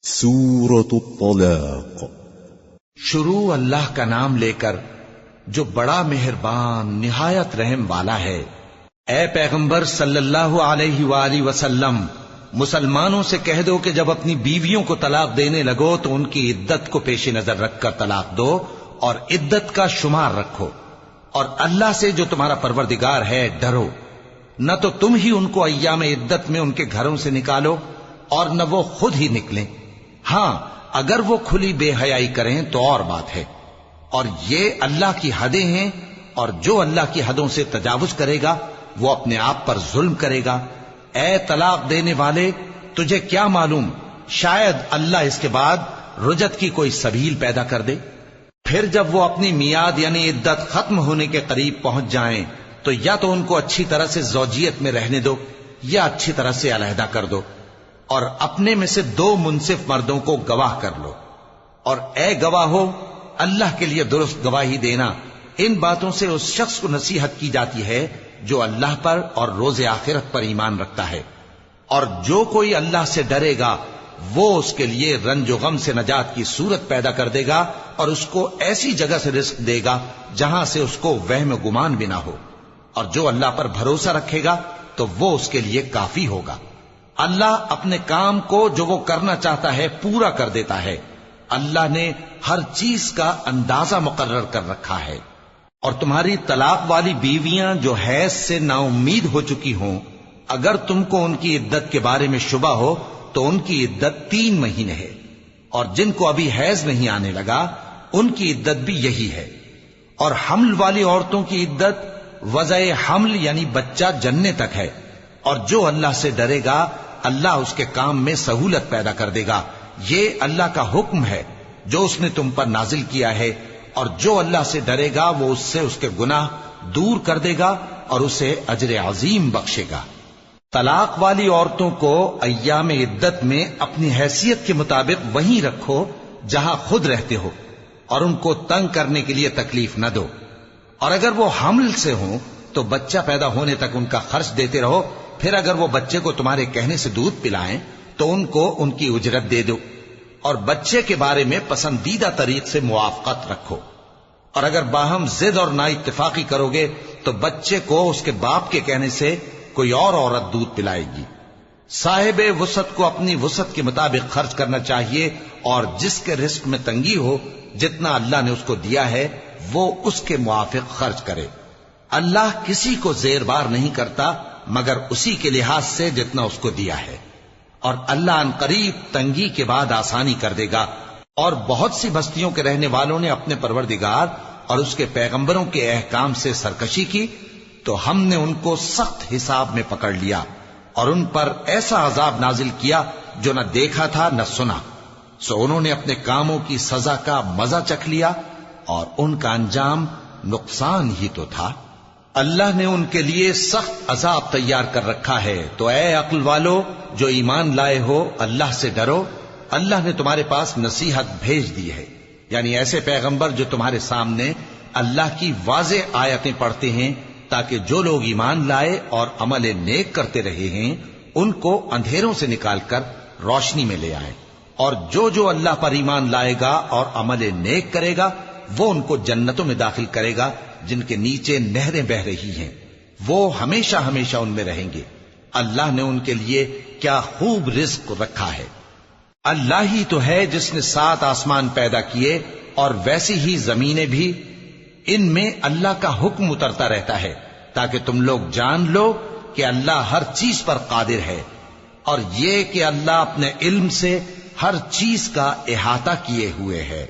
سورة الطلاق۔ شروع اللہ کا نام لے کر جو بڑا مہربان نہایت رحم والا ہے۔ اے پیغمبر صلی اللہ علیہ وآلہ وسلم، مسلمانوں سے کہہ دو کہ جب اپنی بیویوں کو طلاق دینے لگو تو ان کی عدت کو پیش نظر رکھ کر طلاق دو اور عدت کا شمار رکھو، اور اللہ سے جو تمہارا پروردگار ہے ڈرو۔ نہ تو تم ہی ان کو ایام عدت میں ان کے گھروں سے نکالو اور نہ وہ خود ہی نکلیں، ہاں اگر وہ کھلی بے حیائی کریں تو اور بات ہے، اور یہ اللہ کی حدیں ہیں، اور جو اللہ کی حدوں سے تجاوز کرے گا وہ اپنے آپ پر ظلم کرے گا۔ اے طلاق دینے والے، تجھے کیا معلوم شاید اللہ اس کے بعد رجعت کی کوئی سبیل پیدا کر دے۔ پھر جب وہ اپنی میعاد یعنی عدت ختم ہونے کے قریب پہنچ جائیں تو یا تو ان کو اچھی طرح سے زوجیت میں رہنے دو یا اچھی طرح سے علیحدہ کر دو، اور اپنے میں سے 2 منصف مردوں کو گواہ کر لو، اور اے گواہو، اللہ کے لیے درست گواہی دینا۔ ان باتوں سے اس شخص کو نصیحت کی جاتی ہے جو اللہ پر اور روز آخرت پر ایمان رکھتا ہے، اور جو کوئی اللہ سے ڈرے گا وہ اس کے لیے رنج و غم سے نجات کی صورت پیدا کر دے گا، اور اس کو ایسی جگہ سے رزق دے گا جہاں سے اس کو وہم گمان بھی نہ ہو، اور جو اللہ پر بھروسہ رکھے گا تو وہ اس کے لیے کافی ہوگا۔ اللہ اپنے کام کو جو وہ کرنا چاہتا ہے پورا کر دیتا ہے۔ اللہ نے ہر چیز کا اندازہ مقرر کر رکھا ہے۔ اور تمہاری طلاق والی بیویاں جو حیض سے نا امید ہو چکی ہوں، اگر تم کو ان کی عدت کے بارے میں شبہ ہو تو ان کی عدت 3 مہینے ہے، اور جن کو ابھی حیض نہیں آنے لگا ان کی عدت بھی یہی ہے۔ اور حمل والی عورتوں کی عدت وضع حمل یعنی بچہ جننے تک ہے، اور جو اللہ سے ڈرے گا اللہ اس کے کام میں سہولت پیدا کر دے گا۔ یہ اللہ کا حکم ہے جو اس نے تم پر نازل کیا ہے، اور جو اللہ سے ڈرے گا وہ اس سے اس کے گناہ دور کر دے گا اور اسے اجر عظیم بخشے گا۔ طلاق والی عورتوں کو ایام عدت میں اپنی حیثیت کے مطابق وہیں رکھو جہاں خود رہتے ہو، اور ان کو تنگ کرنے کے لیے تکلیف نہ دو، اور اگر وہ حمل سے ہوں تو بچہ پیدا ہونے تک ان کا خرچ دیتے رہو۔ پھر اگر وہ بچے کو تمہارے کہنے سے دودھ پلائیں تو ان کو ان کی اجرت دے دو، اور بچے کے بارے میں پسندیدہ طریق سے موافقت رکھو، اور اگر باہم ضد اور نا اتفاقی کرو گے تو بچے کو اس کے باپ کے کہنے سے کوئی اور عورت دودھ پلائے گی۔ صاحب وسعت کو اپنی وسعت کے مطابق خرچ کرنا چاہیے، اور جس کے رزق میں تنگی ہو جتنا اللہ نے اس کو دیا ہے وہ اس کے موافق خرچ کرے۔ اللہ کسی کو زیر بار نہیں کرتا مگر اسی کے لحاظ سے جتنا اس کو دیا ہے، اور اللہ ان قریب تنگی کے بعد آسانی کر دے گا۔ اور بہت سی بستیوں کے رہنے والوں نے اپنے پروردگار اور اس کے پیغمبروں کے احکام سے سرکشی کی تو ہم نے ان کو سخت حساب میں پکڑ لیا، اور ان پر ایسا عذاب نازل کیا جو نہ دیکھا تھا نہ سنا، سو انہوں نے اپنے کاموں کی سزا کا مزہ چکھ لیا، اور ان کا انجام نقصان ہی تو تھا۔ اللہ نے ان کے لیے سخت عذاب تیار کر رکھا ہے۔ تو اے عقل والو جو ایمان لائے ہو، اللہ سے ڈرو۔ اللہ نے تمہارے پاس نصیحت بھیج دی ہے، یعنی ایسے پیغمبر جو تمہارے سامنے اللہ کی واضح آیتیں پڑھتے ہیں تاکہ جو لوگ ایمان لائے اور عمل نیک کرتے رہے ہیں ان کو اندھیروں سے نکال کر روشنی میں لے آئیں، اور جو اللہ پر ایمان لائے گا اور عمل نیک کرے گا وہ ان کو جنتوں میں داخل کرے گا جن کے نیچے نہریں بہ رہی ہیں، وہ ہمیشہ ہمیشہ ان میں رہیں گے۔ اللہ نے ان کے لیے کیا خوب رزق رکھا ہے۔ اللہ ہی تو ہے جس نے 7 آسمان پیدا کیے اور ویسی ہی زمینیں بھی، ان میں اللہ کا حکم اترتا رہتا ہے تاکہ تم لوگ جان لو کہ اللہ ہر چیز پر قادر ہے، اور یہ کہ اللہ اپنے علم سے ہر چیز کا احاطہ کیے ہوئے ہے۔